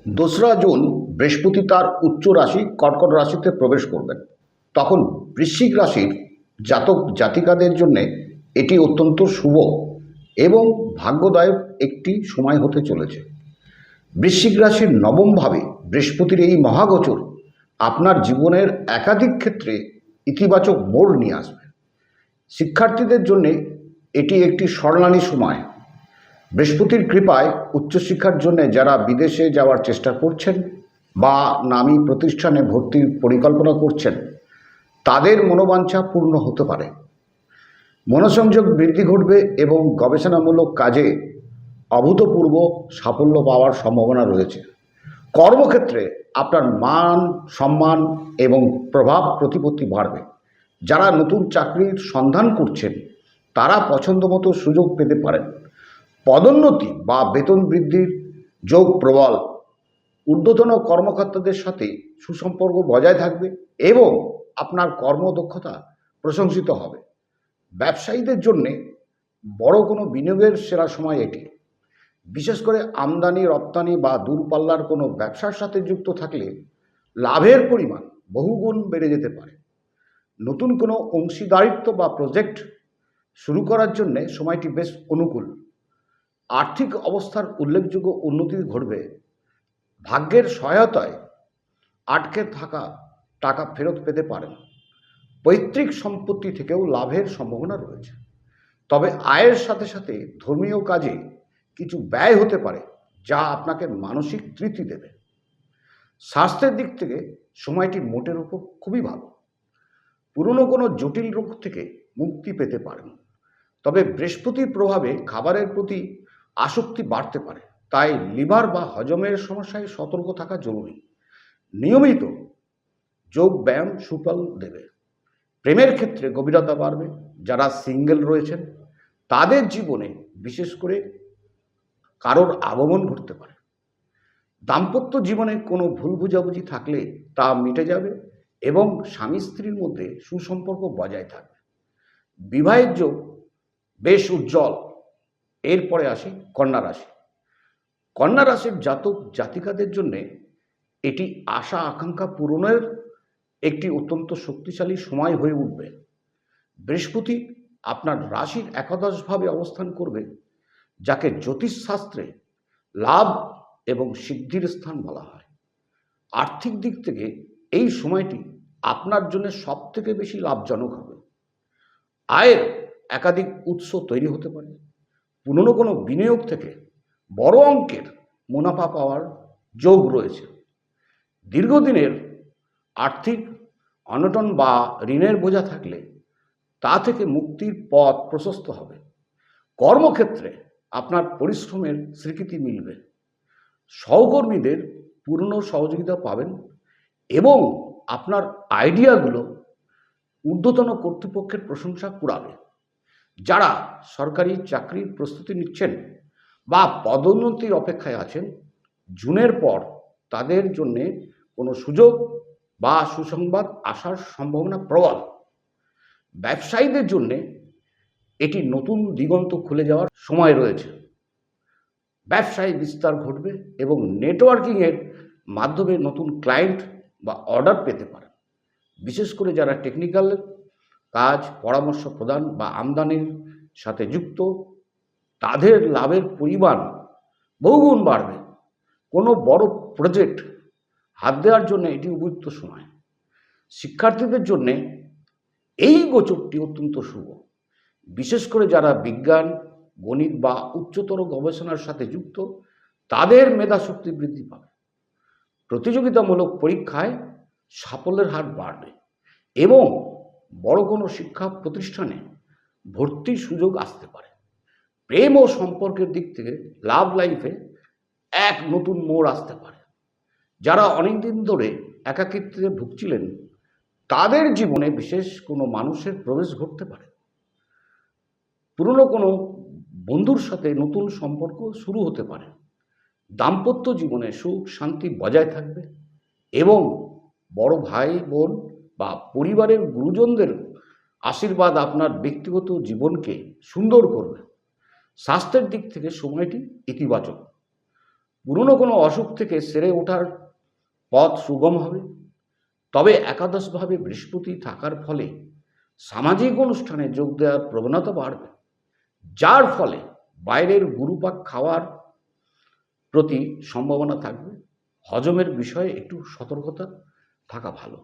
দোসরা জুন বৃহস্পতি তার উচ্চ রাশি কর্কট রাশিতে প্রবেশ করবেন। তখন বৃশ্চিক রাশির জাতক জাতিকাদের জন্য এটি অত্যন্ত শুভ এবং ভাগ্যদায়ক একটি সময় হতে চলেছে। বৃশ্চিক রাশির নবম ভাবে বৃহস্পতির এই মহাগোচর আপনার জীবনের একাধিক ক্ষেত্রে ইতিবাচক মোড় নিয়ে আসবে। শিক্ষার্থীদের জন্য এটি একটি স্বর্ণালী সময়। বৃহস্পতির কৃপায় উচ্চশিক্ষার জন্য যারা বিদেশে যাওয়ার চেষ্টা করছেন বা নামী প্রতিষ্ঠানে ভর্তির পরিকল্পনা করছেন, তাদের মনোবাঞ্ছা পূর্ণ হতে পারে। মনোসংযোগ বৃদ্ধি ঘটবে এবং গবেষণামূলক কাজে অভূতপূর্ব সাফল্য পাওয়ার সম্ভাবনা রয়েছে। কর্মক্ষেত্রে আপনার মান সম্মান এবং প্রভাব প্রতিপত্তি বাড়বে। যারা নতুন চাকরির সন্ধান করছেন তারা পছন্দমতো সুযোগ পেতে পারেন। পদোন্নতি বা বেতন বৃদ্ধির যোগ প্রবল। ঊর্ধ্বতন কর্মকর্তাদের সাথে সুসম্পর্ক বজায় থাকবে এবং আপনার কর্মদক্ষতা প্রশংসিত হবে। ব্যবসায়ীদের জন্যে বড় কোনো বিনিয়োগের সেরা সময় এটি। বিশেষ করে আমদানি রপ্তানি বা দূরপাল্লার কোনো ব্যবসার সাথে যুক্ত থাকলে লাভের পরিমাণ বহুগুণ বেড়ে যেতে পারে। নতুন কোনো অংশীদারিত্ব বা প্রজেক্ট শুরু করার জন্যে সময়টি বেশ অনুকূল। আর্থিক অবস্থার উল্লেখযোগ্য উন্নতি ঘটবে। ভাগ্যের সহায়তায় আটকে থাকা টাকা ফেরত পেতে পারেন। পৈতৃক সম্পত্তি থেকেও লাভের সম্ভাবনা রয়েছে। তবে আয়ের সাথে সাথে ধর্মীয় কাজে কিছু ব্যয় হতে পারে, যা আপনাকে মানসিক তৃপ্তি দেবে। স্বাস্থ্যের দিক থেকে সময়টি মোটের উপর খুবই ভালো। পুরনো কোনো জটিল রোগ থেকে মুক্তি পেতে পারেন। তবে বৃহস্পতির প্রভাবে খাবারের প্রতি আসক্তি বাড়তে পারে, তাই লিভার বা হজমের সমস্যায় সতর্ক থাকা জরুরি। নিয়মিত যোগ ব্যায়াম সুফল দেবে। প্রেমের ক্ষেত্রে গভীরতা বাড়বে। যারা সিঙ্গেল রয়েছেন তাদের জীবনে বিশেষ করে কারোর আগমন ঘটতে পারে। দাম্পত্য জীবনে কোনো ভুল বুঝাবুঝি থাকলে তা মিটে যাবে এবং স্বামী স্ত্রীর মধ্যে সুসম্পর্ক বজায় থাকবে। বিবাহের যোগ বেশ উজ্জ্বল। এরপরে আসি কন্যা রাশি। কন্যা রাশির জাতক জাতিকাদের জন্যে এটি আশা আকাঙ্ক্ষা পূরণের একটি অত্যন্ত শক্তিশালী সময় হয়ে উঠবে। বৃহস্পতি আপনার রাশির একাদশভাবে অবস্থান করবে, যাকে জ্যোতিষশাস্ত্রে লাভ এবং সিদ্ধির স্থান বলা হয়। আর্থিক দিক থেকে এই সময়টি আপনার জন্য সব থেকে বেশি লাভজনক হবে। আয়ের একাধিক উৎস তৈরি হতে পারে। পুরনো কোনো বিনিয়োগ থেকে বড় অঙ্কের মুনাফা পাওয়ার যোগ রয়েছে। দীর্ঘদিনের আর্থিক অনটন বা ঋণের বোঝা থাকলে তা থেকে মুক্তির পথ প্রশস্ত হবে। কর্মক্ষেত্রে আপনার পরিশ্রমের স্বীকৃতি মিলবে। সহকর্মীদের পূর্ণ সহযোগিতা পাবেন এবং আপনার আইডিয়াগুলো ঊর্ধ্বতন কর্তৃপক্ষের প্রশংসা কুড়াবে। যারা সরকারি চাকরির প্রস্তুতি নিচ্ছেন বা পদোন্নতির অপেক্ষায় আছেন, জুনের পর তাদের জন্যে কোনো সুযোগ বা সুসংবাদ আসার সম্ভাবনা প্রবল। ব্যবসায়ীদের জন্যে এটি নতুন দিগন্ত খুলে যাওয়ার সময় রয়েছে। ব্যবসায় বিস্তার ঘটবে এবং নেটওয়ার্কিংয়ের মাধ্যমে নতুন ক্লায়েন্ট বা অর্ডার পেতে পারেন। বিশেষ করে যারা টেকনিক্যাল কাজ, পরামর্শ প্রদান বা আমদানির সাথে যুক্ত, তাদের লাভের পরিমাণ বহুগুণ বাড়বে। কোনো বড় প্রজেক্ট হাত দেওয়ার জন্য এটি উপযুক্ত সময়। শিক্ষার্থীদের জন্যে এই গোচরটি অত্যন্ত শুভ। বিশেষ করে যারা বিজ্ঞান, গণিত বা উচ্চতর গবেষণার সাথে যুক্ত, তাদের মেধাশক্তি বৃদ্ধি পাবে। প্রতিযোগিতামূলক পরীক্ষায় সাফল্যের হার বাড়বে এবং বড় কোনো শিক্ষা প্রতিষ্ঠানে ভর্তির সুযোগ আসতে পারে। প্রেম ও সম্পর্কের দিক থেকে লাভ লাইফে এক নতুন মোড় আসতে পারে। যারা অনেকদিন ধরে একাকিত্বে ভুগছিলেন, তাদের জীবনে বিশেষ কোনো মানুষের প্রবেশ ঘটতে পারে। পুরনো কোনো বন্ধুর সাথে নতুন সম্পর্ক শুরু হতে পারে। দাম্পত্য জীবনে সুখ শান্তি বজায় থাকবে এবং বড় ভাই বোন বা পরিবারের গুরুজনদের আশীর্বাদ আপনার ব্যক্তিগত জীবনকে সুন্দর করবে। স্বাস্থ্যের দিক থেকে সময়টি ইতিবাচক। পুরনো কোনো অসুখ থেকে সেরে ওঠার পথ সুগম হবে। তবে একাদশভাবে বৃহস্পতি থাকার ফলে সামাজিক অনুষ্ঠানে যোগ দেওয়ার প্রবণতা বাড়বে, যার ফলে বাইরের গুরুপাক খাওয়ার প্রতি সম্ভাবনা থাকবে। হজমের বিষয়ে একটু সতর্কতা থাকা ভালো।